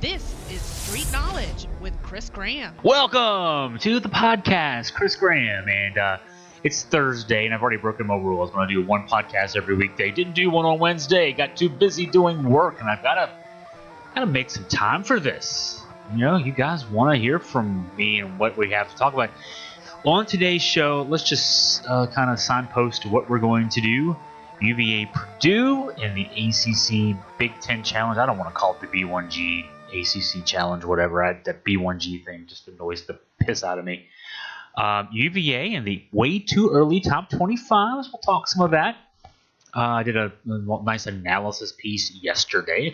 This is Street Knowledge with Chris Graham. Welcome to the podcast, Chris Graham, and it's Thursday, and I've already broken my rules. I'm going to do one podcast every weekday. Didn't do one on Wednesday. Got too busy doing work, and I've got to make some time for this. You know, you guys want to hear from me and what we have to talk about. On today's show, let's just kind of signpost what we're going to do. UVA Purdue in the ACC Big Ten Challenge. I don't want to call it the B1G ACC Challenge, whatever. That B1G thing just annoys the piss out of me. UVA in the way too early top 25. We'll talk some of that. I did a nice analysis piece yesterday.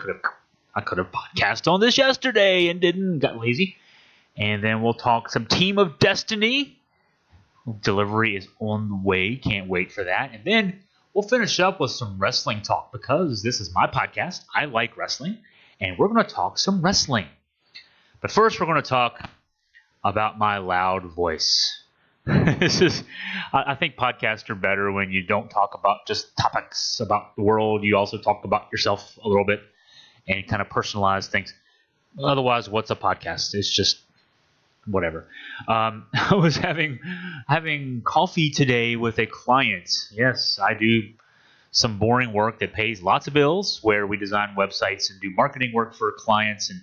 I could have podcast on this yesterday and didn't. Got lazy. And then we'll talk some Team of Destiny. Delivery is on the way. Can't wait for that. And then we'll finish up with some wrestling talk because this is my podcast. I like wrestling, and we're going to talk some wrestling. But first, we're going to talk about my loud voice. I think podcasts are better when you don't talk about just topics about the world. You also talk about yourself a little bit and kind of personalize things. Otherwise, what's a podcast? It's just whatever. I was having coffee today with a client. Yes, I do some boring work that pays lots of bills, where we design websites and do marketing work for clients. And,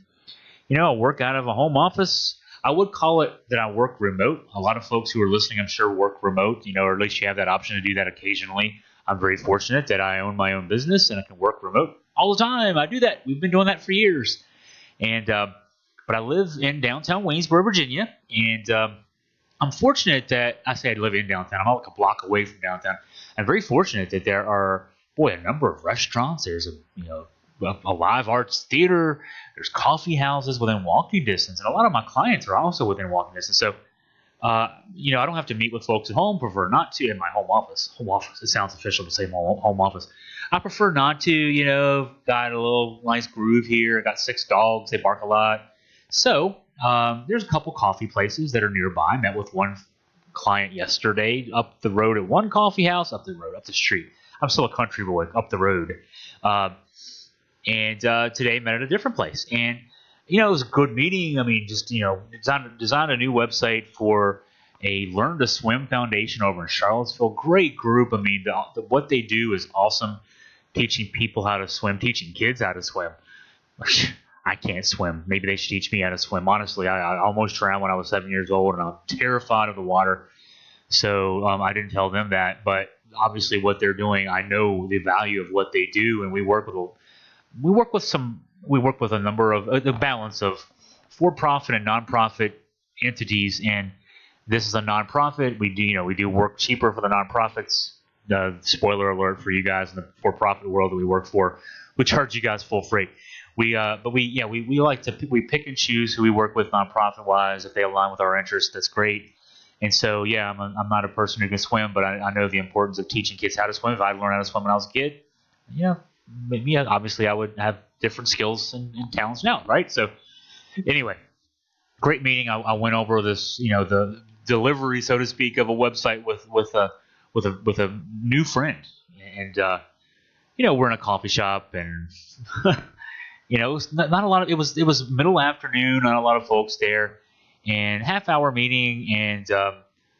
I work out of a home office. I would call it that I work remote. A lot of folks who are listening, I'm sure, work remote, or at least you have that option to do that occasionally. I'm very fortunate that I own my own business and I can work remote all the time. I do that. We've been doing that for years. But I live in downtown Waynesboro, Virginia, and I'm fortunate that I say I live in downtown. I'm like a block away from downtown. I'm very fortunate that there are, a number of restaurants. There's a live arts theater. There's coffee houses within walking distance, and a lot of my clients are also within walking distance. So, I don't have to meet with folks at home. Prefer not to in my home office. Home office. It sounds official to say home office. I prefer not to. Got a little nice groove here. I got 6 dogs. They bark a lot. So there's a couple coffee places that are nearby. I met with one client yesterday up the road at one coffee house, up the street. I'm still a country boy, up the road. And today met at a different place. And, it was a good meeting. I mean, just, designed a new website for a Learn to Swim Foundation over in Charlottesville. Great group. I mean, what they do is awesome. Teaching people how to swim, teaching kids how to swim. I can't swim. Maybe they should teach me how to swim. Honestly, I almost drowned when I was 7 years old, and I'm terrified of the water. So I didn't tell them that. But obviously, what they're doing, I know the value of what they do, and we work with a number of the balance of for-profit and nonprofit entities. And this is a nonprofit. We do work cheaper for the nonprofits. Spoiler alert for you guys in the for-profit world that we work for. We charge you guys full freight. We like to pick and choose who we work with nonprofit wise. If they align with our interests, that's great. And so I'm not a person who can swim, but I know the importance of teaching kids how to swim. If I learned how to swim when I was a kid, maybe obviously I would have different skills and talents now, right? So anyway, great meeting. I went over this, the delivery, so to speak, of a website with a new friend, and we're in a coffee shop and. It was not a lot of. It was middle afternoon, not a lot of folks there, and half-hour meeting. And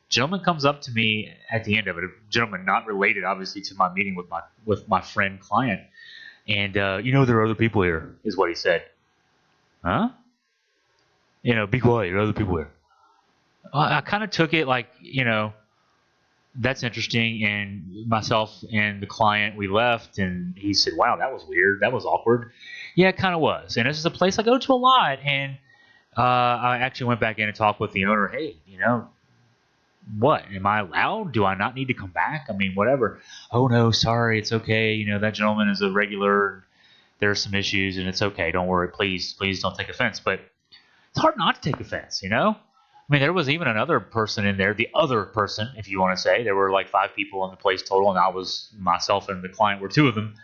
gentleman comes up to me at the end of it. A gentleman not related, obviously, to my meeting with my friend client. And there are other people here, is what he said. Huh? Be quiet. There are other people here. I kind of took it like that's interesting. And myself and the client, we left, and he said, "Wow, that was weird. That was awkward." Yeah, it kind of was. And this is a place I go to a lot. And I actually went back in and talked with the owner. Hey, what? Am I allowed? Do I not need to come back? I mean, whatever. Oh, no, sorry. It's okay. That gentleman is a regular. There are some issues, and it's okay. Don't worry. Please don't take offense. But it's hard not to take offense, I mean, there was even another person in there, the other person, if you want to say. There were like 5 people in the place total, and I was myself and the client were 2 of them.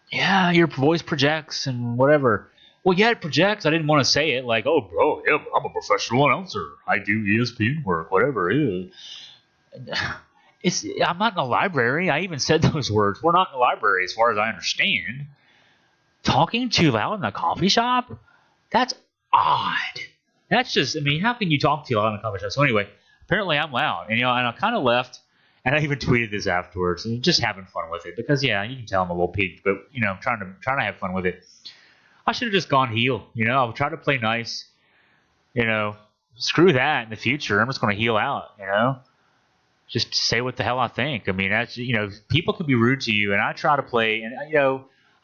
Yeah, your voice projects and whatever. Well, yeah, it projects. I didn't want to say it like, oh, bro, yeah, I'm a professional announcer. I do ESPN work, whatever. Yeah. I'm not in a library. I even said those words. We're not in a library as far as I understand. talking too loud in the coffee shop? That's odd. That's just, I mean, how can you talk too loud in a coffee shop? So anyway, apparently I'm loud, and and I kind of left, and I even tweeted this afterwards, and just having fun with it because yeah, you can tell I'm a little peaked, but I'm trying to have fun with it. I should have just gone heel. I would try to play nice. Screw that in the future. I'm just going to heel out. Just say what the hell I think. I mean, that's people can be rude to you, and I try to play, and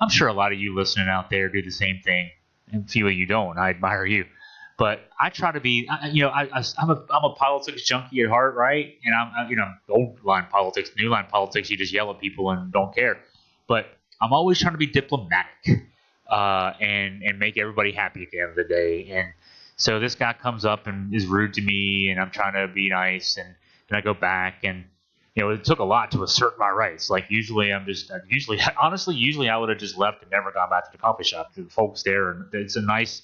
I'm sure a lot of you listening out there do the same thing, and a few of you don't. I admire you. But I try to be, I'm a politics junkie at heart, right? And I'm old line politics, new line politics. You just yell at people and don't care. But I'm always trying to be diplomatic and make everybody happy at the end of the day. And so this guy comes up and is rude to me, and I'm trying to be nice, and then I go back, and it took a lot to assert my rights. Like usually I would have just left and never gone back to the coffee shop. The folks there, and it's a nice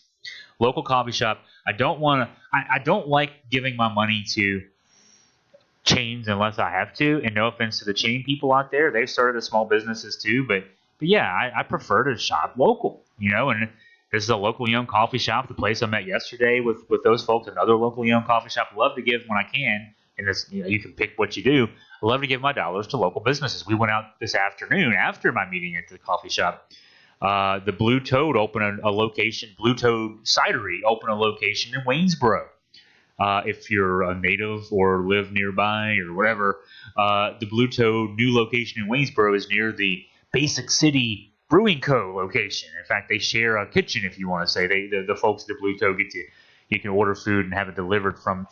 local coffee shop. I don't like giving my money to chains unless I have to. And no offense to the chain people out there, they've started as small businesses too. But yeah, I prefer to shop local. And this is a locally owned coffee shop. The place I met yesterday with those folks, another locally owned coffee shop. Love to give when I can. And this, you can pick what you do. I love to give my dollars to local businesses. We went out this afternoon after my meeting at the coffee shop. The Blue Toad opened a location. Blue Toad Cidery opened a location in Waynesboro. If you're a native or live nearby or whatever, the Blue Toad new location in Waynesboro is near the Basic City Brewing Co. location. In fact, they share a kitchen, if you want to say. The folks at the Blue Toad you can order food and have it delivered from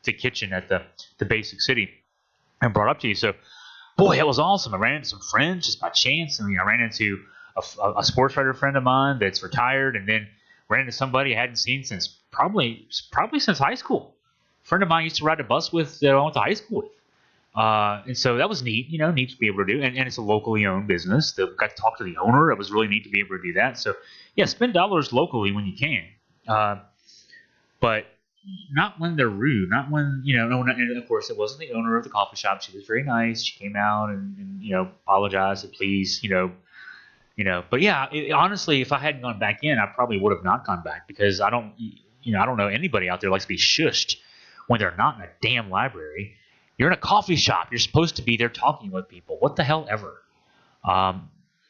the kitchen at the Basic City and brought up to you. So, boy, that was awesome. I ran into some friends just by chance. I ran into a sports writer friend of mine that's retired, and then ran into somebody I hadn't seen since probably since high school. A friend of mine used to ride a bus with that I went to high school with. And so that was neat, neat to be able to do. And it's a locally owned business. Got to talk to the owner. It was really neat to be able to do that. So, yeah, spend dollars locally when you can. But not when they're rude. Not when, and of course, it wasn't the owner of the coffee shop. She was very nice. She came out and apologized, said, please, But yeah, honestly, if I hadn't gone back in, I probably would have not gone back because I don't know anybody out there likes to be shooshed when they're not in a damn library. You're in a coffee shop. You're supposed to be there talking with people. What the hell ever.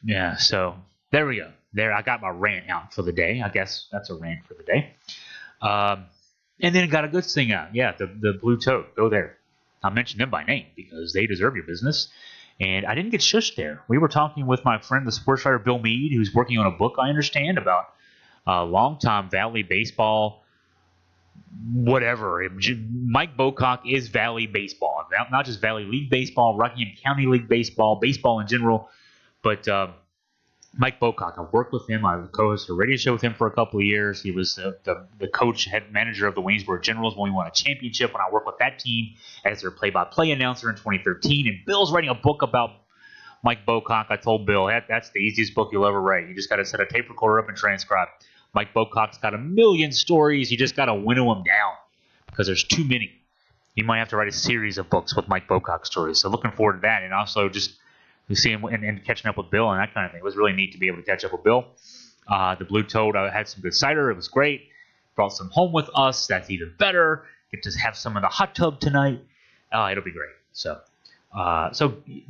Yeah, so there we go. There, I got my rant out for the day. I guess that's a rant for the day. And then got a good thing out. Yeah, the Blue Toad. Go there. I mentioned them by name because they deserve your business. And I didn't get shushed there. We were talking with my friend, the sports writer Bill Meade, who's working on a book, I understand, about longtime Valley baseball, whatever. Mike Bocock is Valley baseball. Not just Valley League baseball, Rockingham County League baseball in general. But Mike Bocock, I've worked with him. I've co-hosted a radio show with him for a couple of years. He was the coach, head manager of the Waynesboro Generals when we won a championship. When I worked with that team as their play-by-play announcer in 2013. And Bill's writing a book about Mike Bocock. I told Bill, that's the easiest book you'll ever write. You just got to set a tape recorder up and transcribe. Mike Bocock's got a million stories. You just got to winnow them down because there's too many. You might have to write a series of books with Mike Bocock stories. So looking forward to that. And also just seeing and catching up with Bill and that kind of thing. It was really neat to be able to catch up with Bill. The Blue Toad, I had some good cider. It was great. Brought some home with us. That's even better. Get to have some in the hot tub tonight. It'll be great. So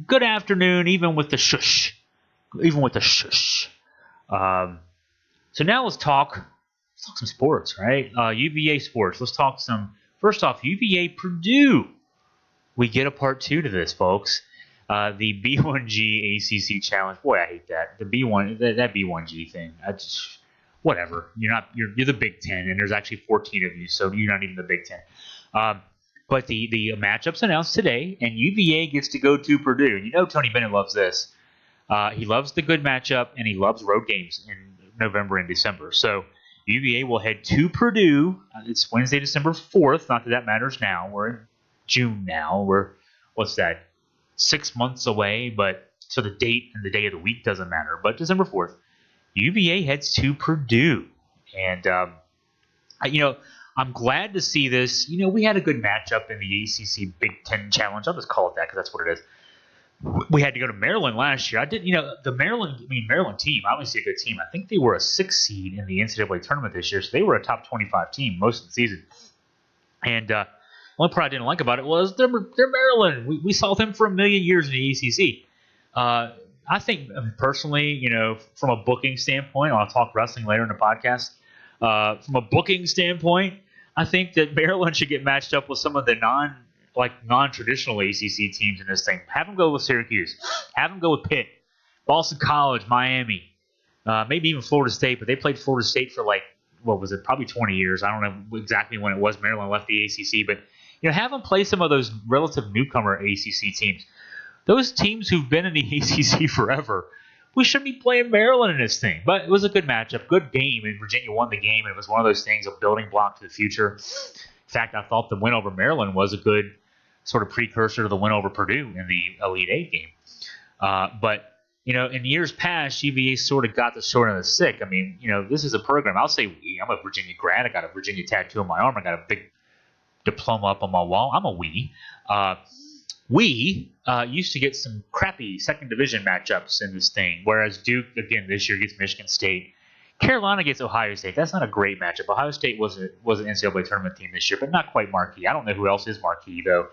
good afternoon, even with the shush. So now let's talk some sports, right? UVA sports. Let's talk some. First off, UVA Purdue. We get a part two to this, folks. The B1G ACC Challenge. Boy, I hate that. The B1 that B1G thing. Whatever. You're the Big Ten, and there's actually 14 of you, so you're not even the Big Ten. But the matchups announced today, and UVA gets to go to Purdue. You know Tony Bennett loves this. He loves the good matchup, and he loves road games in November and December. So UVA will head to Purdue. It's Wednesday, December 4th. Not that matters now. We're in June now. What's that? 6 months away, but so the date and the day of the week doesn't matter. But December 4th, UVA heads to Purdue. And, I'm glad to see this. We had a good matchup in the ACC Big Ten Challenge. I'll just call it that because that's what it is. we had to go to Maryland last year. I didn't, the Maryland team, obviously a good team. I think they were a 6 seed in the NCAA tournament this year, so they were a top 25 team most of the season. And one part I didn't like about it was they're Maryland. We saw them for a million years in the ACC. I think personally, from a booking standpoint, I'll talk wrestling later in the podcast. From a booking standpoint, I think that Maryland should get matched up with some of the non-traditional ACC teams in this thing. Have them go with Syracuse. Have them go with Pitt, Boston College, Miami, maybe even Florida State. But they played Florida State for probably 20 years. I don't know exactly when it was Maryland left the ACC, but have them play some of those relative newcomer ACC teams. Those teams who've been in the ACC forever, we should be playing Maryland in this thing. But it was a good matchup, good game, and Virginia won the game, and it was one of those things, a building block to the future. In fact, I thought the win over Maryland was a good sort of precursor to the win over Purdue in the Elite Eight game. But in years past, UVA sort of got the short end of the stick. I mean, this is a program. I'll say we. I'm a Virginia grad. I got a Virginia tattoo on my arm. I got a big diploma up on my wall. I'm a we. We used to get some crappy second division matchups in this thing, whereas Duke, again, this year gets Michigan State. Carolina gets Ohio State. That's not a great matchup. Ohio State was an NCAA tournament team this year, but not quite marquee. I don't know who else is marquee, though,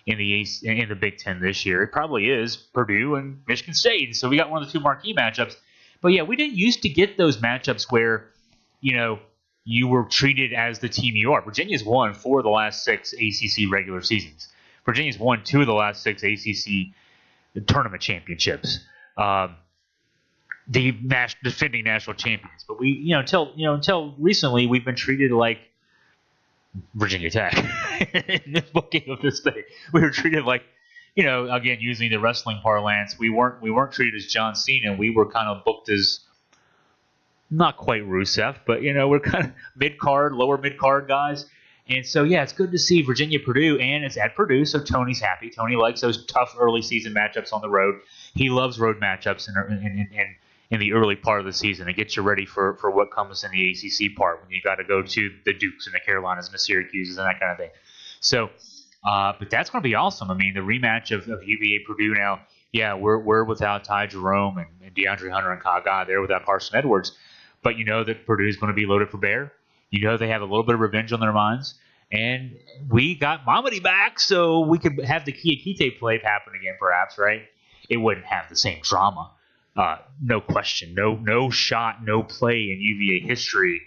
in the Big Ten this year. It probably is Purdue and Michigan State. So we got one of the two marquee matchups. But, yeah, we didn't used to get those matchups where, you were treated as the team you are. Virginia's won 4 of the last 6 ACC regular seasons. Virginia's won 2 of the last 6 ACC tournament championships. The defending national champions. But we, until recently, we've been treated like Virginia Tech in the booking of this thing. We were treated like, again, using the wrestling parlance, we weren't treated as John Cena. We were kind of booked as not quite Rusev, but we're kind of mid-card, lower mid-card guys. And so, yeah, it's good to see Virginia-Purdue, and it's at Purdue, so Tony's happy. Tony likes those tough early season matchups on the road. He loves road matchups in the early part of the season. It gets you ready for what comes in the ACC part when you got to go to the Dukes and the Carolinas and the Syracuses and that kind of thing. So, but that's going to be awesome. I mean, the rematch of UVA-Purdue now, yeah, we're without Ty Jerome and DeAndre Hunter and Kaga. They're without Carson Edwards. But you know that Purdue is going to be loaded for bear. You know they have a little bit of revenge on their minds. And we got Mamadi back, so we could have the Kiakite play happen again, perhaps, right? It wouldn't have the same drama. No question. No shot, no play in UVA history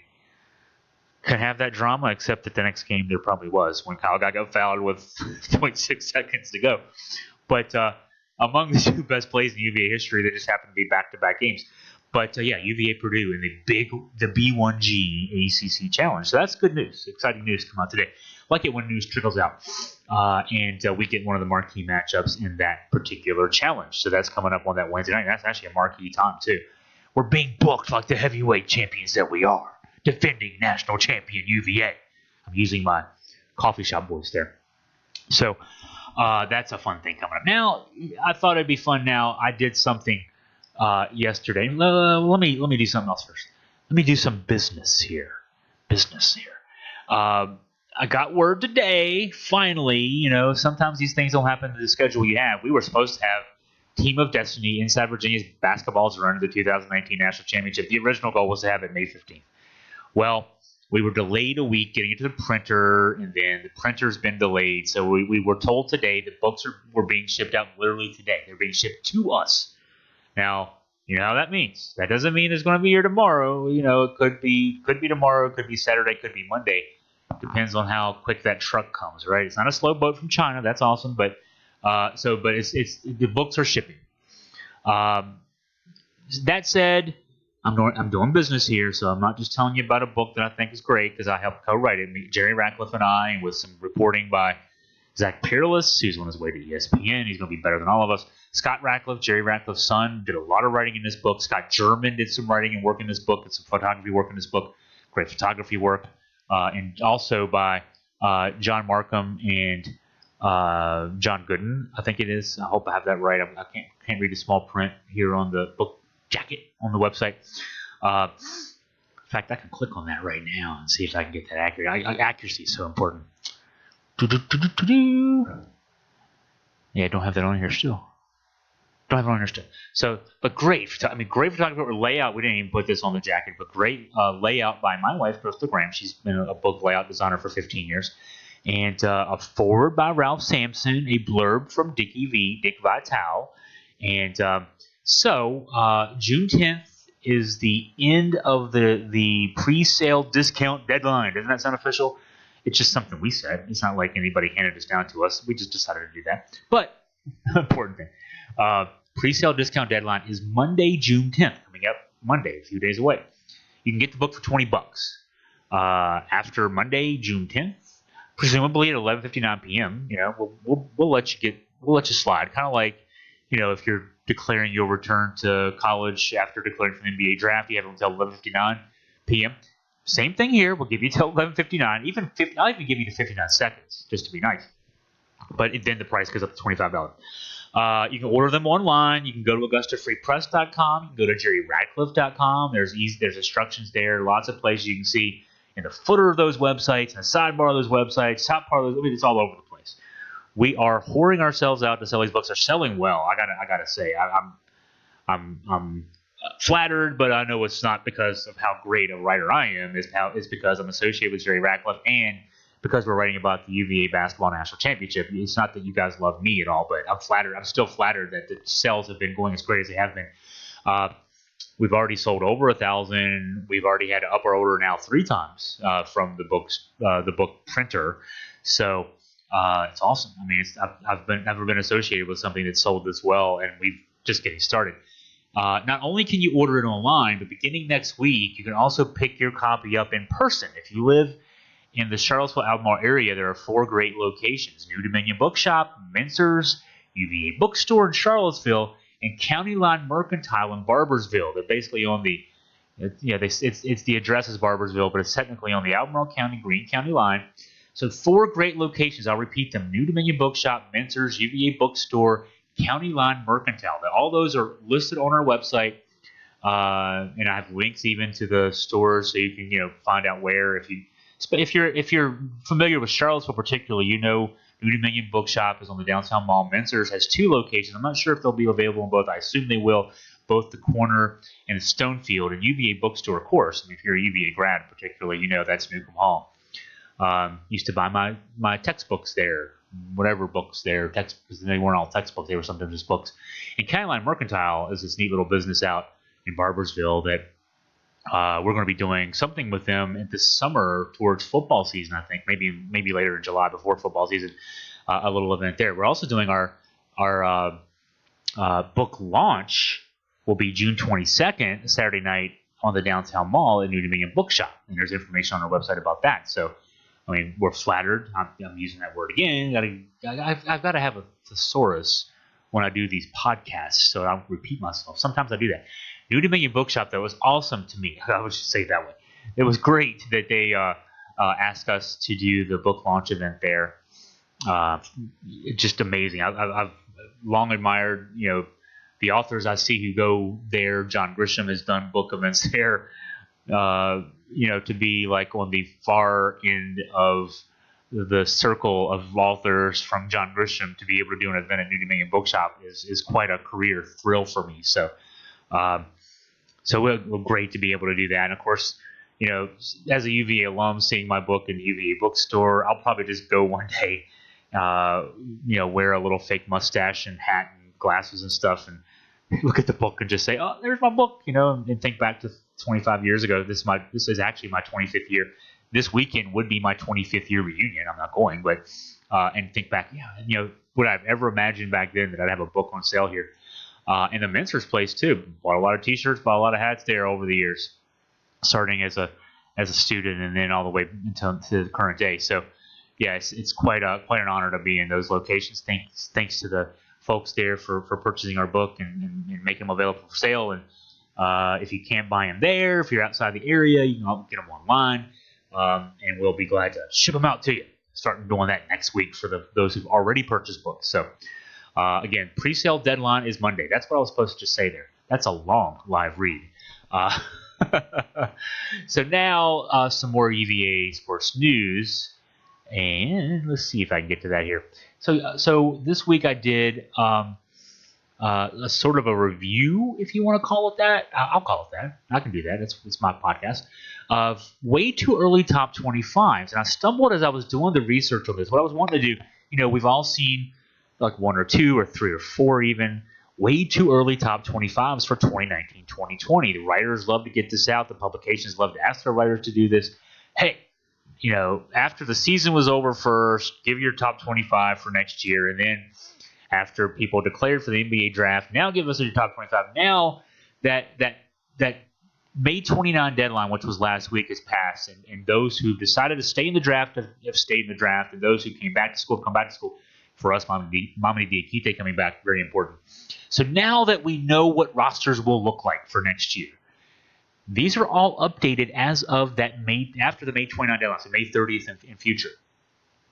can have that drama, except that the next game there probably was when Kyle got fouled with 0.6 seconds to go. But among the 2 best plays in UVA history, they just happened to be back-to-back games. But, yeah, UVA-Purdue in the B1G ACC Challenge. So that's good news. Exciting news to come out today. Like it when news trickles out. And we get one of the marquee matchups in that particular challenge. So that's coming up on that Wednesday night. That's actually a marquee time, too. We're being booked like the heavyweight champions that we are. Defending national champion UVA. I'm using my coffee shop voice there. So that's a fun thing coming up. Now, I thought it'd be fun now. I did something yesterday. Let me do something else first. Let me do some business here. I got word today, finally, sometimes these things don't happen to the schedule you have. We were supposed to have Team of Destiny inside Virginia's basketball's run to the 2019 National Championship. The original goal was to have it May 15th. Well, we were delayed a week getting it to the printer, and then the printer's been delayed. So we were told today that books were being shipped out literally today. They're being shipped to us. Now, you know how that means. That doesn't mean it's going to be here tomorrow. It could be tomorrow, it could be Saturday, it could be Monday. Depends on how quick that truck comes, right? It's not a slow boat from China. That's awesome, but it's the books are shipping. That said, I'm doing business here, so I'm not just telling you about a book that I think is great because I helped co-write it. Jerry Ratcliffe and I, and with some reporting by Zach Peerless, who's on his way to ESPN. He's going to be better than all of us. Scott Ratcliffe, Jerry Ratcliffe's son, did a lot of writing in this book. Scott German did some writing and work in this book, and some photography work in this book. Great photography work. And also by John Markham and John Gooden, I think it is. I hope I have that right. I can't read the small print here on the book jacket on the website. In fact, I can click on that right now and see if I can get that accurate. Accuracy is so important. Yeah, I don't have that on here still. Don't even understand. So, but great. I mean, great photography layout. We didn't even put this on the jacket, but great layout by my wife, Crystal Graham. She's been a book layout designer for 15 years. And a forward by Ralph Sampson, a blurb from Dick Vitale. And June 10th is the end of the pre-sale discount deadline. Doesn't that sound official? It's just something we said. It's not like anybody handed this down to us. We just decided to do that. But important thing. Pre-sale discount deadline is Monday, June 10th, coming up Monday, a few days away. You can get the book for $20 after Monday, June 10th, presumably at 11:59 p.m. You know, we'll let you slide, kind of like, you know, if you're declaring your return to college after declaring for the NBA draft, you have until 11:59 p.m. Same thing here. We'll give you till 11:59. I'll even give you to 59 seconds just to be nice. But then the price goes up to $25. You can order them online. You can go to AugustaFreePress.com. You can go to JerryRadcliffe.com. There's instructions there. Lots of places you can see in the footer of those websites, in the sidebar of those websites, top part of those. I mean, it's all over the place. We are whoring ourselves out to sell these books. They're selling well. I gotta say, I'm flattered, but I know it's not because of how great a writer I am. It's because I'm associated with Jerry Radcliffe and because we're writing about the UVA Basketball National Championship. It's not that you guys love me at all, but I'm flattered. I'm still flattered that the sales have been going as great as they have been. We've already sold over 1,000. We've already had to up our order now 3 times from the book printer. So it's awesome. I mean, I've never been associated with something that sold this well, and we've just getting started. Not only can you order it online, but beginning next week, you can also pick your copy up in person. If you live in the Charlottesville-Albemarle area, there are 4 great locations: New Dominion Bookshop, Mentzer's, UVA Bookstore in Charlottesville, and County Line Mercantile in Barboursville. They're basically on the, it's the address is Barboursville, but it's technically on the Albemarle County, Greene County line. So 4 great locations. I'll repeat them: New Dominion Bookshop, Mentzer's, UVA Bookstore, County Line Mercantile. All those are listed on our website, and I have links even to the stores so you can find out where. If you're familiar with Charlottesville particularly, New Dominion Bookshop is on the downtown mall. Mentzer's has 2 locations. I'm not sure if they'll be available in both. I assume they will, both the corner and Stonefield. And UVA Bookstore, of course. I mean, if you're a UVA grad particularly, that's Newcomb Hall. Used to buy my textbooks there, whatever books there, because they weren't all textbooks, they were sometimes just books. And County Line Mercantile is this neat little business out in Barboursville that we're going to be doing something with them in this summer towards football season. I think maybe later in July before football season, a little event there. We're also doing our book launch will be June 22nd, Saturday night on the downtown mall at New Dominion Bookshop, and there's information on our website about that. So, I mean, we're flattered. I'm using that word again. I've got to have a thesaurus when I do these podcasts, so I'll repeat myself. Sometimes I do that. New Dominion Bookshop, that was awesome to me. I would just say it that way. It was great that they asked us to do the book launch event there. Just amazing. I've long admired, the authors I see who go there. John Grisham has done book events there. To be like on the far end of the circle of authors from John Grisham to be able to do an event at New Dominion Bookshop is quite a career thrill for me. So we're great to be able to do that. And of course, as a UVA alum, seeing my book in the UVA bookstore, I'll probably just go one day, wear a little fake mustache and hat and glasses and stuff, and look at the book and just say, "Oh, there's my book," and think back to 25 years ago. This is actually my 25th year. This weekend would be my 25th year reunion. I'm not going, but and think back, would I've ever imagined back then that I'd have a book on sale here? And the Mentzer's place too. Bought a lot of T-shirts, bought a lot of hats there over the years, starting as a student and then all the way until to the current day. So, yeah, it's quite an honor to be in those locations. Thanks to the folks there for purchasing our book and making them available for sale. And if you can't buy them there, if you're outside the area, you can get them online, and we'll be glad to ship them out to you. Starting doing that next week for those who've already purchased books. So. Again, pre-sale deadline is Monday. That's what I was supposed to just say there. That's a long live read. So now some more UVA sports news, and let's see if I can get to that here. So this week I did a sort of a review, if you want to call it that. I'll call it that. I can do that. It's my podcast. Of way too early top 25s. And I stumbled as I was doing the research on this. What I was wanting to do, we've all seen like 1 or 2 or 3 or 4 even way too early top 25s for 2019, 2020. The writers love to get this out. The publications love to ask their writers to do this. Hey, after the season was over first, give your top 25 for next year. And then after people declared for the NBA draft, now give us your top 25. Now that May 29 deadline, which was last week, has passed. And those who decided to stay in the draft have stayed in the draft. And those who came back to school have come back to school. For us, Mamadi Diakite coming back, very important. So now that we know what rosters will look like for next year, these are all updated as of after the May 29 deadline, so May 30th and future.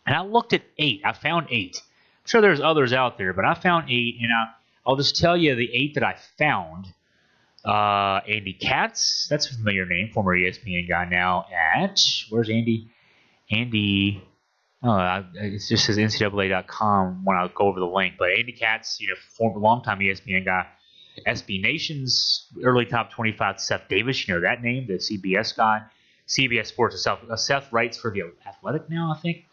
And I looked at 8. I found 8. I'm sure there's others out there, but I found 8, and I'll just tell you the 8 that I found. Andy Katz, that's a familiar name, former ESPN guy now at, where's Andy? Andy... it just says NCAA.com when I go over the link. But Andy Katz, former longtime ESPN guy, SB Nation's early top 25. Seth Davis, that name, the CBS guy. CBS Sports. Seth writes for The Athletic now, I think.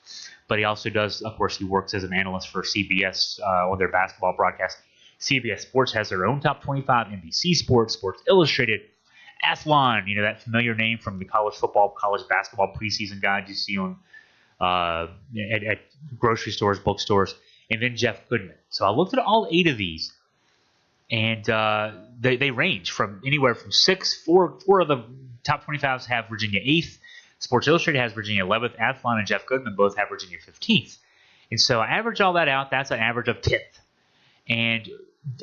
But he also does, of course, he works as an analyst for CBS on their basketball broadcast. CBS Sports has their own top 25. NBC Sports, Sports Illustrated, Athlon, that familiar name from the college football, college basketball preseason guide you see on at grocery stores, bookstores, and then Jeff Goodman. So I looked at all 8 of these, and they range from anywhere from 6. Four of the top 25s have Virginia 8th. Sports Illustrated has Virginia 11th. Athlon and Jeff Goodman both have Virginia 15th. And so I average all that out. That's an average of 10th. And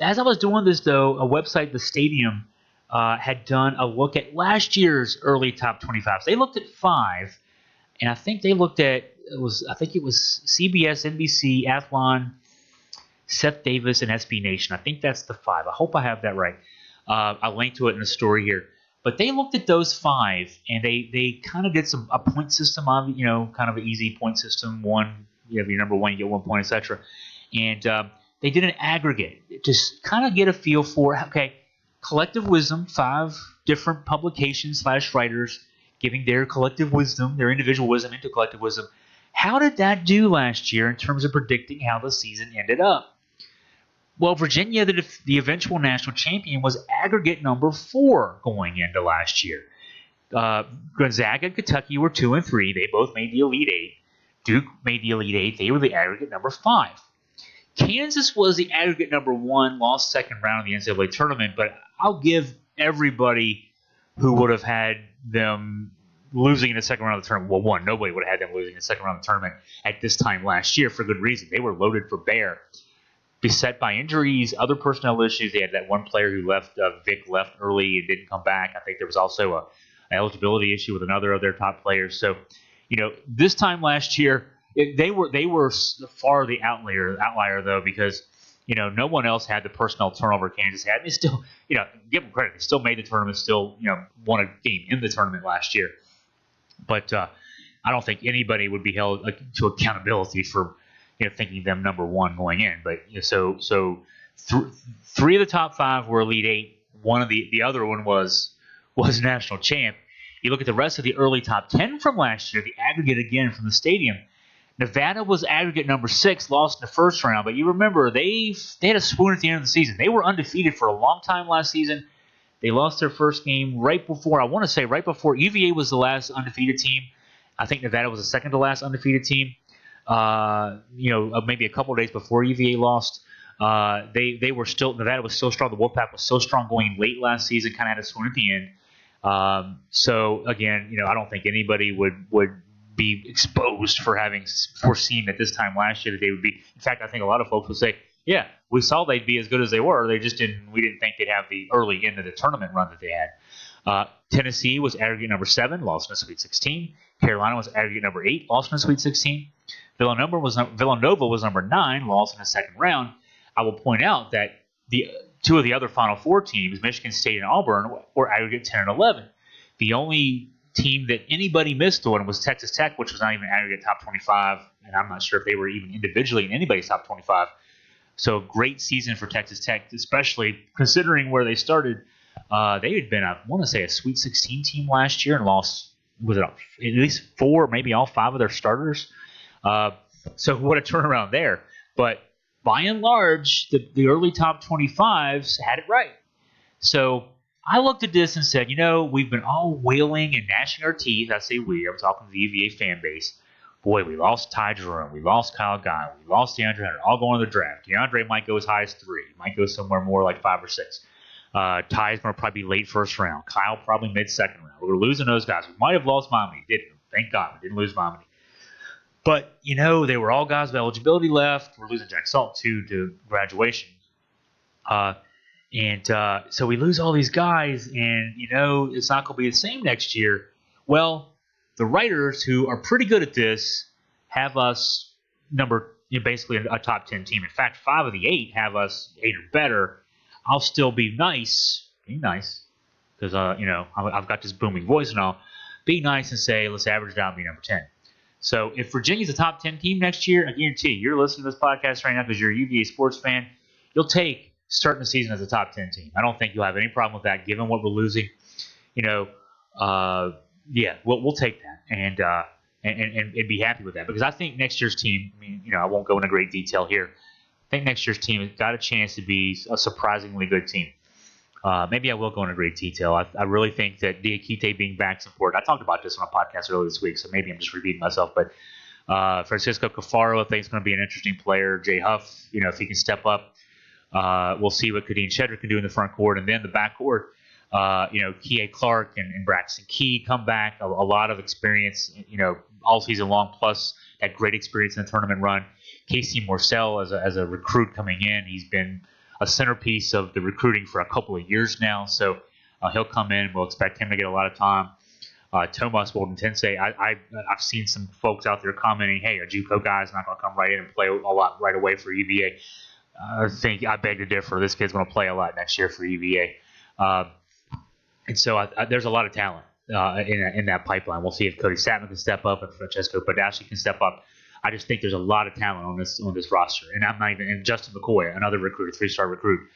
as I was doing this, though, a website, The Stadium, had done a look at last year's early top 25s. They looked at 5. And I think they looked at it was CBS, NBC, Athlon, Seth Davis, and SB Nation. I think that's the 5. I hope I have that right. I'll link to it in the story here. But they looked at those 5, and they kind of did a point system on kind of an easy point system. One, you have your number 1, you get 1 point, etc. And they did an aggregate to kind of get a feel for collective wisdom. 5 different publications / writers giving their collective wisdom, their individual wisdom into collective wisdom. How did that do last year in terms of predicting how the season ended up? Well, Virginia, the eventual national champion, was aggregate number 4 going into last year. Gonzaga and Kentucky were 2 and 3. They both made the Elite 8. Duke made the Elite 8. They were the aggregate number 5. Kansas was the aggregate number 1, lost second round of the NCAA tournament, but I'll give everybody who would have had them losing in the second round of the tournament. Well, one, nobody would have had them losing in the second round of the tournament at this time last year for good reason. They were loaded for bear, beset by injuries, other personnel issues. They had that one player who left, Vic left early and didn't come back. I think there was also an eligibility issue with another of their top players. So, this time last year, they were far the outlier though, because no one else had the personnel turnover Kansas had. And they still, give them credit. They still made the tournament, still, won a game in the tournament last year. But I don't think anybody would be held to accountability for, thinking them number 1 going in. But so 3 of the top 5 were Elite 8. One of the other one was national champ. You look at the rest of the early top 10 from last year, the aggregate again from the Stadium. Nevada was aggregate number 6, lost in the first round. But you remember, they had a swoon at the end of the season. They were undefeated for a long time last season. They lost their first game right before UVA was the last undefeated team. I think Nevada was the second to last undefeated team. Maybe a couple of days before UVA lost. Nevada was still strong. The Wolfpack was so strong going late last season, kind of had a swoon at the end. So again, I don't think anybody would be exposed for having foreseen at this time last year that they would be. In fact, I think a lot of folks will say, yeah, we saw they'd be as good as they were. We didn't think they'd have the early end of the tournament run that they had. Tennessee was aggregate number 7, lost in the Sweet 16. Carolina was aggregate number 8, lost in the Sweet 16. Villanova was number 9, lost in the second round. I will point out that the 2 of the other Final Four teams, Michigan State and Auburn, were aggregate 10 and 11. The only team that anybody missed on was Texas Tech, which was not even aggregate top 25, and I'm not sure if they were even individually in anybody's top 25. So great season for Texas Tech, especially considering where they started. They had been, I want to say, a Sweet 16 team last year and lost, was it at least 4, maybe all 5 of their starters. So what a turnaround there. But by and large, the early top 25s had it right. So I looked at this and said, we've been all wailing and gnashing our teeth. I say we. I'm talking to the UVA fan base. Boy, we lost Ty Jerome. We lost Kyle Guy. We lost DeAndre Hunter. All going to the draft. DeAndre might go as high as 3. Might go somewhere more like 5 or 6. Ty's going to probably be late first round. Kyle probably mid-second round. We're losing those guys. We might have lost Momedy. Didn't. Thank God we didn't lose Momedy. But, they were all guys with eligibility left. We're losing Jack Salt, too, to graduation. So we lose all these guys, and, it's not going to be the same next year. Well, the writers, who are pretty good at this, have us basically a top 10 team. In fact, 5 of the 8 have us 8 or better. I'll still be nice, because, I've got this booming voice and I'll be nice and say, let's average down and be number 10. So if Virginia's a top 10 team next year, I guarantee you're listening to this podcast right now because you're a UVA sports fan, you'll take starting the season as a top 10 team. I don't think you'll have any problem with that, given what we're losing. We'll take that and be happy with that, because I think next year's team, I won't go into great detail here. I think next year's team has got a chance to be a surprisingly good team. Maybe I will go into great detail. I really think that Diakite being back is important. I talked about this on a podcast earlier this week, so maybe I'm just repeating myself. But Francisco Cafaro, I think, is going to be an interesting player. Jay Huff, if he can step up. We'll see what Kadeem Shedrick can do in the front court. And then the back court, Kie Clark and Braxton Key come back. A lot of experience, all season long, plus that great experience in the tournament run. Casey Morcell as a recruit coming in. He's been a centerpiece of the recruiting for a couple of years now. So he'll come in. We'll expect him to get a lot of time. Tomas Bolden-Tensei, I've seen some folks out there commenting, hey, a JUCO guy's not going to come right in and play a lot right away for UVA. I beg to differ. This kid's going to play a lot next year for UVA. And so there's a lot of talent in that pipeline. We'll see if Cody Satman can step up and Francesco Badassi can step up. I just think there's a lot of talent on this roster. And I'm not even – and Justin McCoy, another recruit, a 3-star recruit,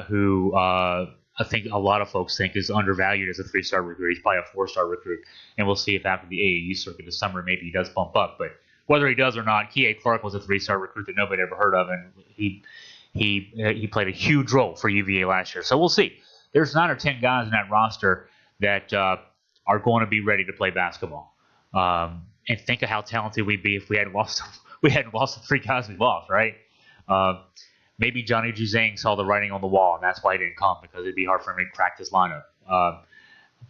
who I think a lot of folks think is undervalued as a 3-star recruit. He's probably a 4-star recruit. And we'll see if after the AAU circuit this summer maybe he does bump up. But whether he does or not, Kie Clark was a 3-star recruit that nobody ever heard of, and he played a huge role for UVA last year. So we'll see. There's 9 or 10 guys in that roster that are going to be ready to play basketball. And think of how talented we'd be if we hadn't lost the 3 guys we lost, right? Maybe Johnny Juzang saw the writing on the wall, and that's why he didn't come, because it'd be hard for him to crack this lineup.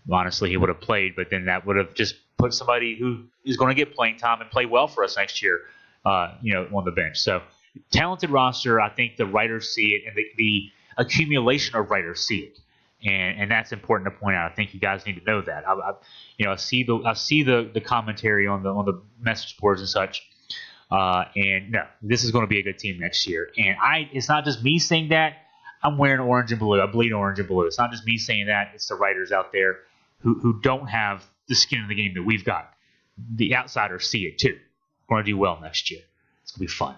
Honestly, he would have played, but then that would have just put somebody who is going to get playing time and play well for us next year, on the bench. So talented roster. I think the writers see it, and the accumulation of writers see it. And that's important to point out. I think you guys need to know that. I see the commentary on the message boards and such. And no, this is going to be a good team next year. And it's not just me saying that. I'm wearing orange and blue. I bleed orange and blue. It's not just me saying that. It's the writers out there who don't have the skin in the game that we've got. The outsiders see it too. We're going to do well next year. It's going to be fun.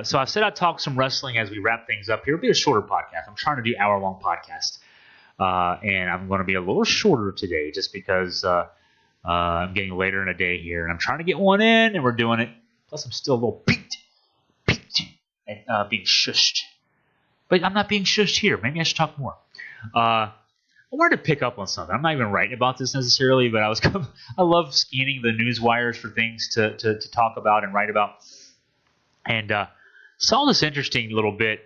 So I said I'd talk some wrestling as we wrap things up here. It'll be a shorter podcast. I'm trying to do hour-long podcasts. And I'm going to be a little shorter today just because I'm getting later in the day here. And I'm trying to get one in, and we're doing it. Plus, I'm still a little peaked at being shushed. But I'm not being shushed here. Maybe I should talk more. I wanted to pick up on something. I'm not even writing about this necessarily, but I love scanning the news wires for things to talk about and write about. And saw this interesting little bit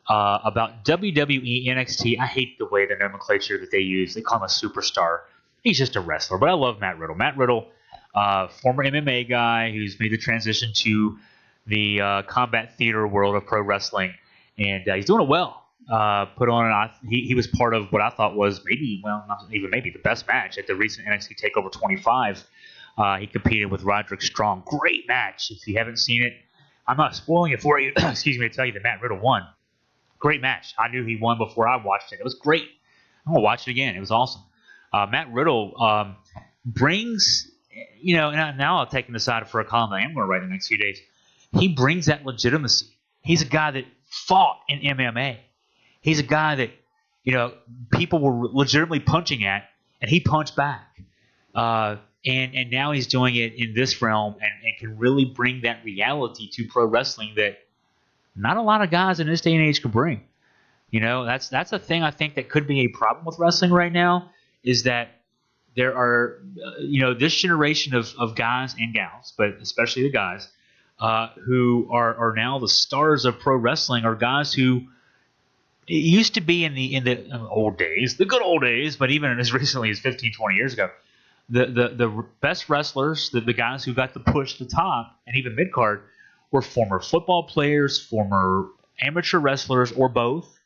about WWE NXT. I hate the way the nomenclature that they use. They call him a superstar. He's just a wrestler, but I love Matt Riddle. Matt Riddle, former MMA guy who's made the transition to the combat theater world of pro wrestling, and he's doing it well. He was part of what I thought was not even maybe the best match at the recent NXT TakeOver 25. He competed with Roderick Strong. Great match. If you haven't seen it, I'm not spoiling it for you. Excuse me, to tell you that Matt Riddle won. Great match. I knew he won before I watched it. It was great. I'm gonna watch it again. It was awesome. Matt Riddle brings, and now I'll take him aside for a column that I am going to write in the next few days. he brings that legitimacy. He's a guy that fought in MMA. He's a guy that, people were legitimately punching at, and he punched back. And now he's doing it in this realm and can really bring that reality to pro wrestling that not a lot of guys in this day and age can bring. That's a thing I think that could be a problem with wrestling right now, is that there are, this generation of guys and gals, but especially the guys, who are now the stars of pro wrestling, are guys who it used to be in the old days, the good old days, but even as recently as 15, 20 years ago, the best wrestlers, the guys who got the push to the top and even mid-card, were former football players, former amateur wrestlers, or both.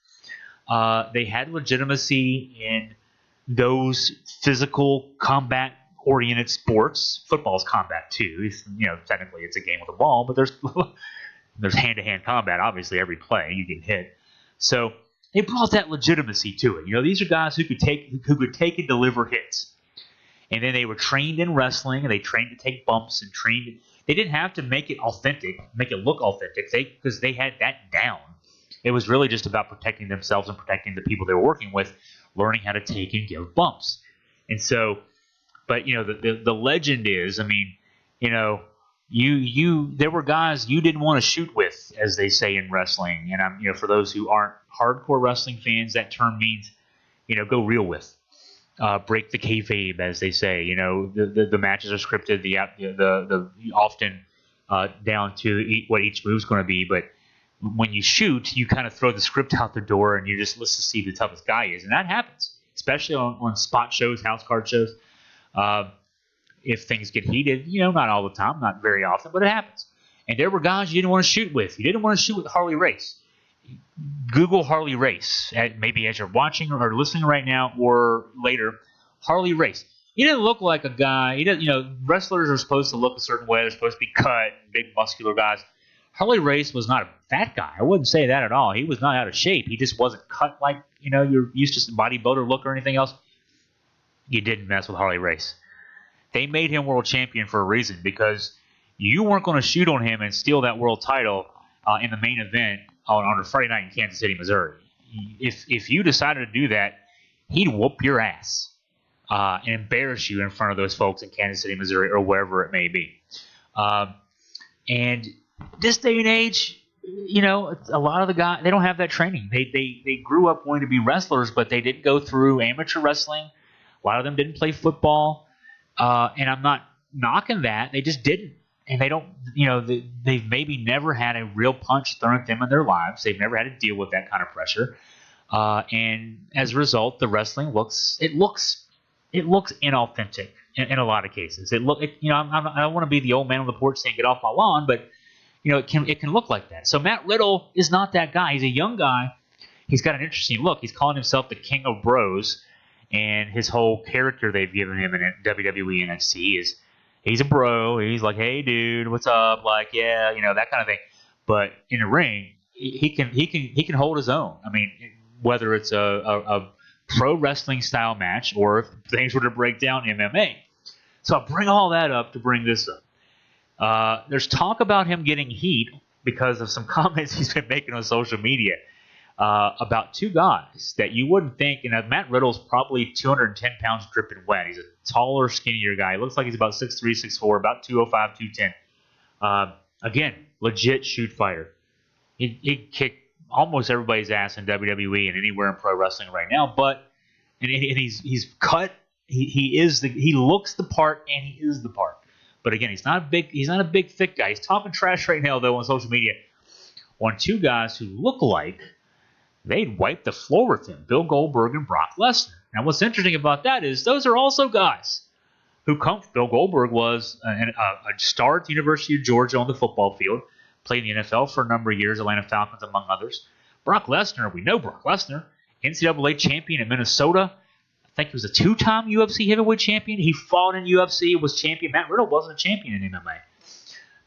They had legitimacy in those physical combat-oriented sports. Football's combat too. Technically it's a game with a ball, but there's hand-to-hand combat. Obviously, every play you get hit. So they brought that legitimacy to it. These are guys who could take and deliver hits. And then they were trained in wrestling, and they trained to take bumps and trained. They didn't have to make it authentic, make it look authentic, because they had that down. It was really just about protecting themselves and protecting the people they were working with, learning how to take and give bumps. And so, but the legend is, there were guys you didn't want to shoot with, as they say in wrestling. And for those who aren't hardcore wrestling fans, that term means, go real with. Break the kayfabe, as they say. The matches are scripted, the often down to what each move's going to be. But when you shoot, you kind of throw the script out the door, and you just let's see who the toughest guy is, and that happens, especially on spot shows, house card shows. If things get heated, not all the time, not very often, but it happens. And there were guys you didn't want to shoot with. You didn't want to shoot with Harley Race. Google Harley Race, maybe as you're watching or listening right now or later. Harley Race. He didn't look like a guy. Wrestlers are supposed to look a certain way. They're supposed to be cut, big muscular guys. Harley Race was not a fat guy. I wouldn't say that at all. He was not out of shape. He just wasn't cut like you're used to some bodybuilder look or anything else. You didn't mess with Harley Race. They made him world champion for a reason, because you weren't going to shoot on him and steal that world title in the main event on a Friday night in Kansas City, Missouri. If you decided to do that, he'd whoop your ass and embarrass you in front of those folks in Kansas City, Missouri, or wherever it may be. And this day and age, a lot of the guys, they don't have that training. They grew up wanting to be wrestlers, but they didn't go through amateur wrestling. A lot of them didn't play football. And I'm not knocking that. They just didn't. And they don't, they've maybe never had a real punch thrown at them in their lives. They've never had to deal with that kind of pressure. And as a result, the wrestling looks inauthentic in a lot of cases. I don't want to be the old man on the porch saying, get off my lawn, but it can look like that. So Matt Riddle is not that guy. He's a young guy. He's got an interesting look. He's calling himself the King of Bros, and his whole character they've given him in WWE NXT is he's a bro. He's like, hey, dude, what's up? Like, yeah, that kind of thing. But in the ring, he can hold his own. Whether it's a pro wrestling style match or if things were to break down MMA. So I bring all that up to bring this up. There's talk about him getting heat because of some comments he's been making on social media about two guys that you wouldn't think. Matt Riddle's probably 210 pounds dripping wet. He's a taller, skinnier guy. He looks like he's about 6'3", 6'4", about 205, 210. Again, legit shoot fighter. He kicked almost everybody's ass in WWE and anywhere in pro wrestling right now. But he's cut. He looks the part and he is the part. But again, he's not a big thick guy. He's talking trash right now though on social media on two guys who look like they'd wipe the floor with him, Bill Goldberg and Brock Lesnar. Now, what's interesting about that is those are also guys who come. Bill Goldberg was a star at the University of Georgia on the football field, played in the NFL for a number of years, Atlanta Falcons among others. Brock Lesnar, we know Brock Lesnar, NCAA champion in Minnesota. I think he was a two-time UFC heavyweight champion. He fought in UFC, was champion. Matt Riddle wasn't a champion in MMA.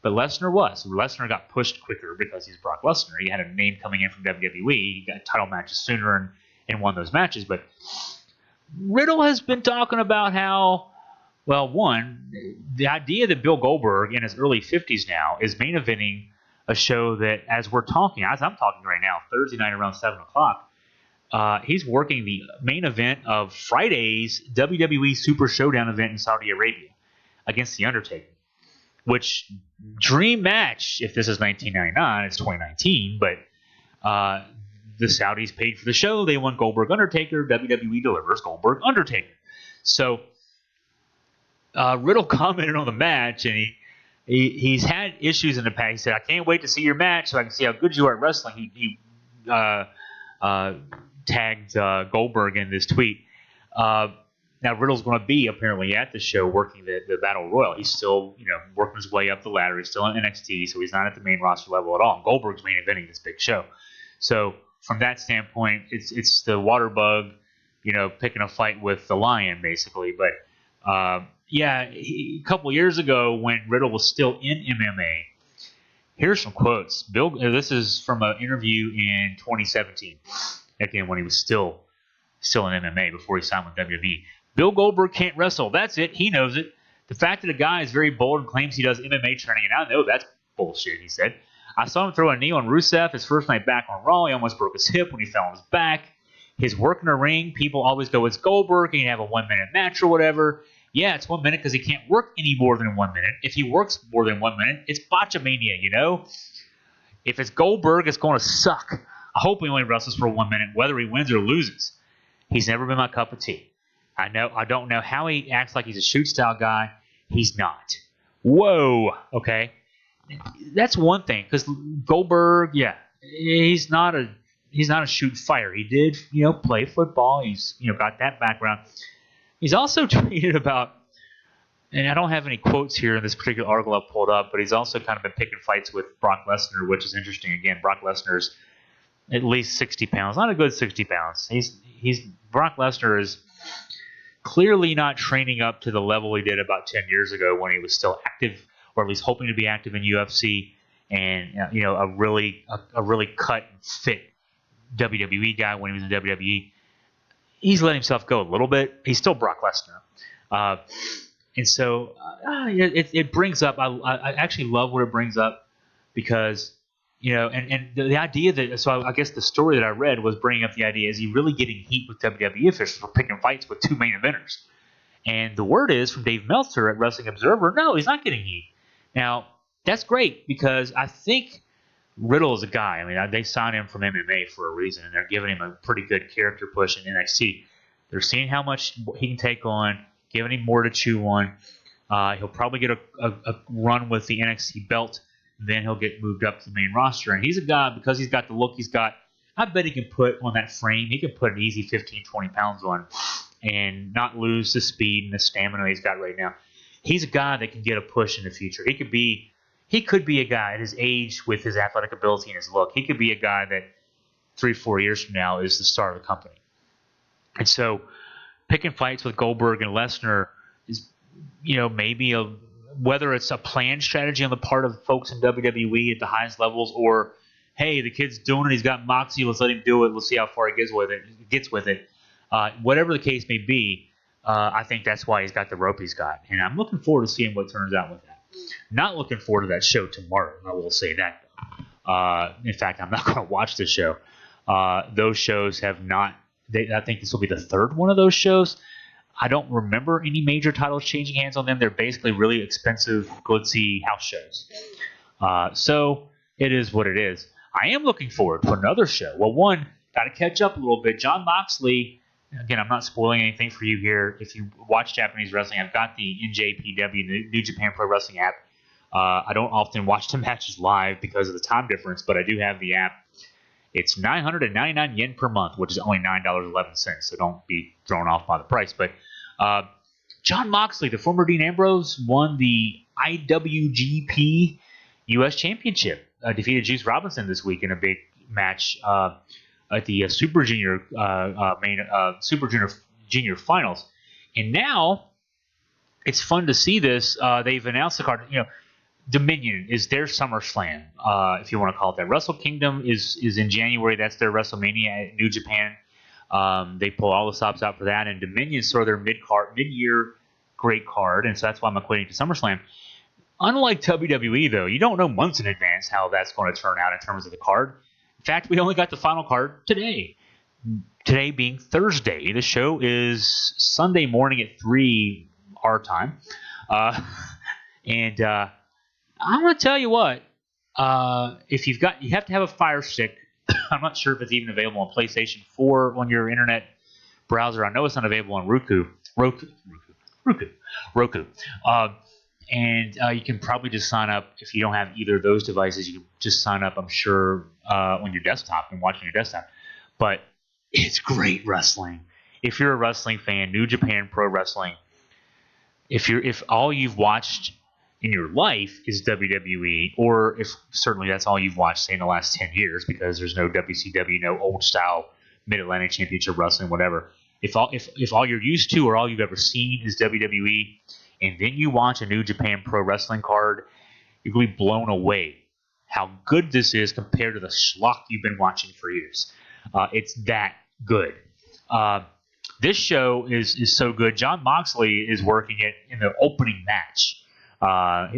But Lesnar was. Lesnar got pushed quicker because he's Brock Lesnar. He had a name coming in from WWE. He got title matches sooner and won those matches. But Riddle has been talking about how, well, one, the idea that Bill Goldberg in his early 50s now is main eventing a show that, as I'm talking right now, Thursday night around 7 o'clock, he's working the main event of Friday's WWE Super Showdown event in Saudi Arabia against The Undertaker. Which, dream match, if this is 1999, it's 2019, but the Saudis paid for the show. They want Goldberg Undertaker. WWE delivers Goldberg Undertaker. So Riddle commented on the match, and he's had issues in the past. He said, "I can't wait to see your match so I can see how good you are at wrestling." He tagged Goldberg in this tweet. Now Riddle's going to be apparently at the show working the Battle Royal. He's still, working his way up the ladder. He's still in NXT, so he's not at the main roster level at all. And Goldberg's main eventing this big show. So from that standpoint, it's the water bug, picking a fight with the lion, basically. But a couple years ago when Riddle was still in MMA, here's some quotes. This is from an interview in 2017, again when he was still in MMA before he signed with WWE. Bill Goldberg can't wrestle. That's it. He knows it. The fact that a guy is very bold and claims he does MMA training, and I know that's bullshit, he said. I saw him throw a knee on Rusev his first night back on Raw. He almost broke his hip when he fell on his back. His work in the ring, people always go, it's Goldberg, and you have a 1-minute match or whatever. Yeah, it's 1 minute because he can't work any more than 1 minute. If he works more than 1 minute, it's botchamania, If it's Goldberg, it's going to suck. I hope he only wrestles for 1 minute, whether he wins or loses. He's never been my cup of tea. I don't know how he acts like he's a shoot style guy. He's not. Whoa. Okay. That's one thing, because Goldberg, he's not a shoot fire. He did, play football. He's, got that background. He's also tweeted about, and I don't have any quotes here in this particular article I've pulled up, but he's also kind of been picking fights with Brock Lesnar, which is interesting. Again, Brock Lesnar's at least 60 pounds, not a good 60 pounds. Brock Lesnar is clearly not training up to the level he did about 10 years ago when he was still active, or at least hoping to be active in UFC, and a really cut and fit WWE guy when he was in WWE. He's let himself go a little bit. He's still Brock Lesnar, and so it brings up. I actually love what it brings up because. And the idea that, so I guess the story that I read was bringing up the idea, is he really getting heat with WWE officials for picking fights with two main eventers? And the word is from Dave Meltzer at Wrestling Observer, no, he's not getting heat. Now, that's great because I think Riddle is a guy. I mean, they signed him from MMA for a reason, and they're giving him a pretty good character push in NXT. They're seeing how much he can take on, giving him more to chew on. He'll probably get a run with the NXT belt. Then he'll get moved up to the main roster. And he's a guy, because he's got the look he's got, I bet he can put on that frame, he can put an easy 15, 20 pounds on and not lose the speed and the stamina he's got right now. He's a guy that can get a push in the future. He could be a guy at his age with his athletic ability and his look. He could be a guy that 3-4 years from now is the star of the company. And so picking fights with Goldberg and Lesnar is, maybe whether it's a planned strategy on the part of folks in WWE at the highest levels, or, hey, the kid's doing it, he's got moxie, let's let him do it, let's see how far he gets with it. Whatever the case may be, I think that's why he's got the rope he's got. And I'm looking forward to seeing what turns out with that. Not looking forward to that show tomorrow, I will say that. In fact, I'm not going to watch the show. Those shows have not, I think this will be the third one of those shows. I don't remember any major titles changing hands on them. They're basically really expensive, glitzy house shows. So it is what it is. I am looking forward to another show. Well, one, got to catch up a little bit. Jon Moxley, again, I'm not spoiling anything for you here. If you watch Japanese wrestling, I've got the NJPW, the New Japan Pro Wrestling app. I don't often watch the matches live because of the time difference, but I do have the app. It's 999 yen per month, which is only $9.11, so don't be thrown off by the price. But Jon Moxley, the former Dean Ambrose, won the IWGP U.S. Championship, defeated Juice Robinson this week in a big match at the Super Junior Junior Finals. And now it's fun to see this. They've announced the card. Dominion is their SummerSlam, if you want to call it that. Wrestle Kingdom is in January. That's their WrestleMania at New Japan. They pull all the stops out for that. And Dominion sort of their mid-year great card, and so that's why I'm equating to SummerSlam. Unlike WWE, though, you don't know months in advance how that's going to turn out in terms of the card. In fact, we only got the final card today. Today being Thursday. The show is Sunday morning at 3 our time. And I'm going to tell you what. If you have to have a Fire Stick. I'm not sure if it's even available on PlayStation 4 on your internet browser. I know it's not available on Roku. And you can probably just sign up if you don't have either of those devices. You can just sign up, I'm sure, on your desktop and watch on your desktop. But it's great wrestling. If you're a wrestling fan, New Japan Pro Wrestling. If all you've watched in your life is WWE, or if certainly that's all you've watched, say, in the last 10 years, because there's no WCW, no old style Mid-Atlantic Championship Wrestling, whatever. If all you're used to or all you've ever seen is WWE, and then you watch a New Japan Pro Wrestling card, you're going to be blown away how good this is compared to the schlock you've been watching for years. It's that good. This show is so good. Jon Moxley is working it in the opening match.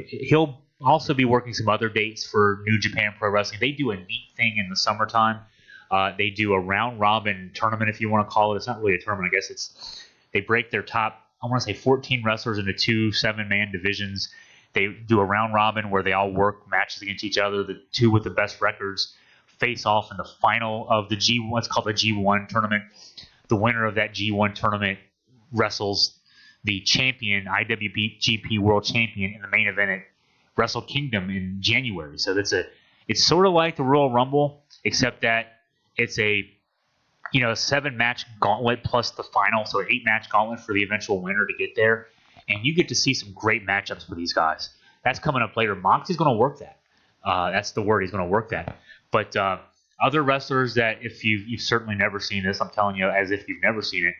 He'll also be working some other dates for New Japan Pro Wrestling. They do a neat thing in the summertime. They do a round-robin tournament, if you want to call it. It's not really a tournament. I guess they break their top, I want to say 14 wrestlers into 2 7-man divisions. They do a round-robin where they all work matches against each other. The 2 with the best records face off in the final of the G1. It's called the G1 tournament. The winner of that G1 tournament wrestles the champion, IWGP World Champion, in the main event at Wrestle Kingdom in January. So it's sort of like the Royal Rumble, except that it's a 7-match gauntlet plus the final, so an 8-match gauntlet for the eventual winner to get there. And you get to see some great matchups for these guys. That's coming up later. Moxley's going to work that. That's the word. He's going to work that. But other wrestlers that if you've certainly never seen this, I'm telling you as if you've never seen it.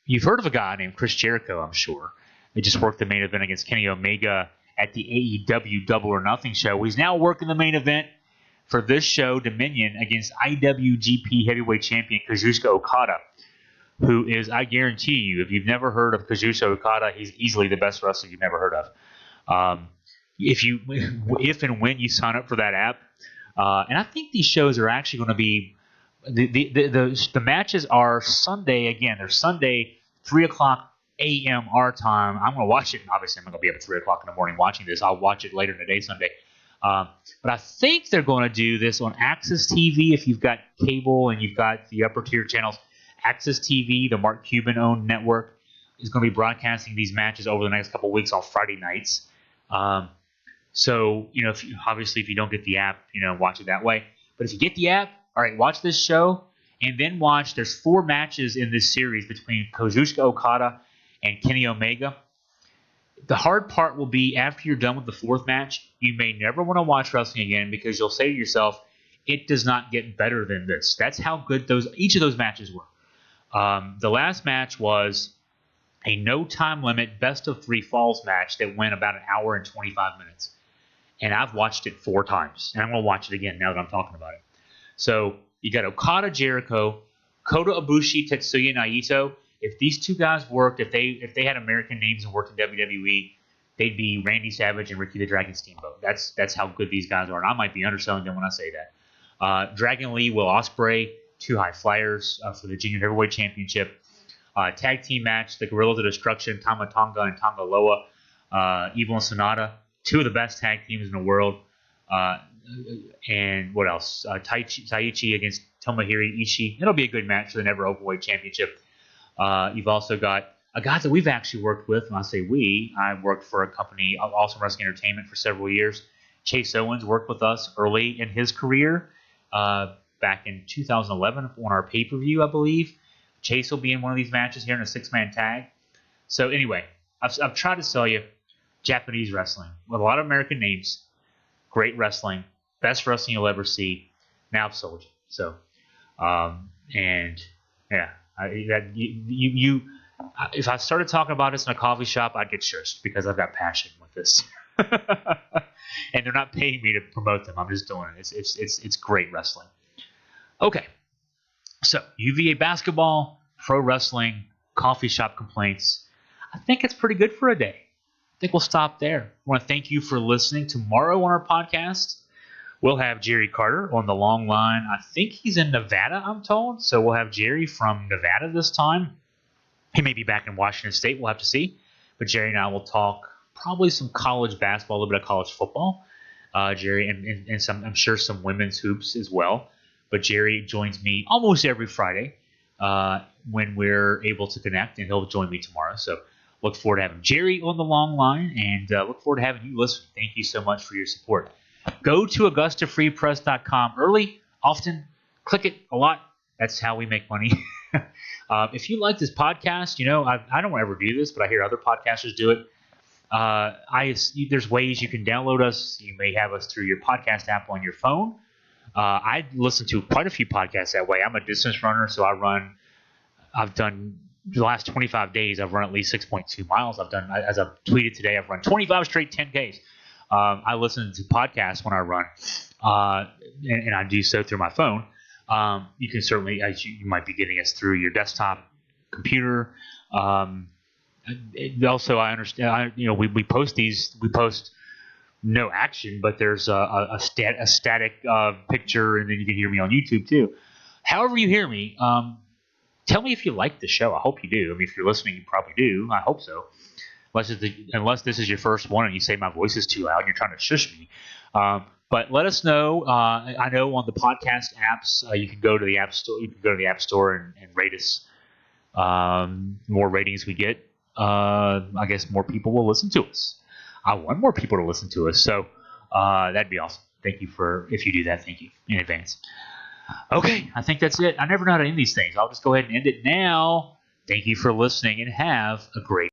You've heard of a guy named Chris Jericho, I'm sure. They just worked the main event against Kenny Omega at the AEW Double or Nothing show. He's now working the main event for this show, Dominion, against IWGP Heavyweight Champion Kazuchika Okada, who is, I guarantee you, if you've never heard of Kazuchika Okada, he's easily the best wrestler you've never heard of. If and when you sign up for that app, and I think these shows are actually going to be the matches are Sunday again. They're Sunday 3:00 a.m. our time. I'm going to watch it. Obviously, I'm not going to be up at 3:00 in the morning watching this. I'll watch it later in the day Sunday. But I think they're going to do this on Access TV if you've got cable and you've got the upper tier channels. Access TV, the Mark Cuban-owned network, is going to be broadcasting these matches over the next couple of weeks on Friday nights. So, if you don't get the app, watch it that way. But if you get the app, all right, watch this show and then watch. There's 4 matches in this series between Kazuchika Okada and Kenny Omega. The hard part will be after you're done with the 4th match, you may never want to watch wrestling again because you'll say to yourself, it does not get better than this. That's how good each of those matches were. The last match was a no time limit best of 3 falls match that went about an hour and 25 minutes. And I've watched it 4 times. And I'm going to watch it again now that I'm talking about it. So you got Okada, Jericho, Kota Ibushi, Tetsuya Naito. If these 2 guys worked, if they had American names and worked in WWE, they'd be Randy Savage and Ricky the Dragon Steamboat. That's how good these guys are. And I might be underselling them when I say that. Dragon Lee, Will Ospreay, 2 high flyers for the Junior Heavyweight Championship. Tag team match, the Guerrillas of Destruction, Tama Tonga and Tonga Loa, Evil and Sonata, 2 of the best tag teams in the world. And what else? Taichi against Tomohiro Ishii. It'll be a good match for the Never Openweight Championship. You've also got a guy that we've actually worked with. When I say we, I worked for a company, Awesome Wrestling Entertainment, for several years. Chase Owens worked with us early in his career, back in 2011 on our pay-per-view, I believe. Chase will be in one of these matches here in a 6-man tag. So anyway, I've tried to sell you Japanese wrestling with a lot of American names. Great wrestling, best wrestling you'll ever see. Now I've sold you. So, and yeah, if I started talking about this in a coffee shop, I'd get shushed because I've got passion with this. And they're not paying me to promote them. I'm just doing it. It's great wrestling. Okay. So, UVA Basketball, pro wrestling, coffee shop complaints. I think it's pretty good for a day. think we'll stop there. I want to thank you for listening. Tomorrow on our podcast, we'll have Jerry Carter on the long line. I think he's in Nevada, I'm told. So we'll have Jerry from Nevada this time. He may be back in Washington State. We'll have to see. But Jerry and I will talk probably some college basketball, a little bit of college football. Jerry, and some, I'm sure some women's hoops as well. But Jerry joins me almost every Friday when we're able to connect, and he'll join me tomorrow. So look forward to having Jerry on the long line, and look forward to having you listen. Thank you so much for your support. Go to AugustaFreePress.com early, often. Click it a lot. That's how we make money. If you like this podcast, I don't ever do this, but I hear other podcasters do it. There's ways you can download us. You may have us through your podcast app on your phone. I listen to quite a few podcasts that way. I'm a distance runner, so I've done the last 25 days. I've run at least 6.2 miles. As I've tweeted today, I've run 25 straight 10Ks. I listen to podcasts when I run, and I do so through my phone. You can certainly, you might be getting us through your desktop computer. Also, I understand. We post these. We post no action, but there's a static picture, and then you can hear me on YouTube too. However you hear me, tell me if you like the show. I hope you do. I mean, if you're listening, you probably do. I hope so. Unless this is your first one and you say my voice is too loud and you're trying to shush me. But let us know. I know on the podcast apps, you can go to the app store. You can go to the app store and rate us. More ratings we get, I guess more people will listen to us. I want more people to listen to us, so that'd be awesome. Thank you if you do that. Thank you in advance. Okay, I think that's it. I never know how to end these things. I'll just go ahead and end it now. Thank you for listening, and have a great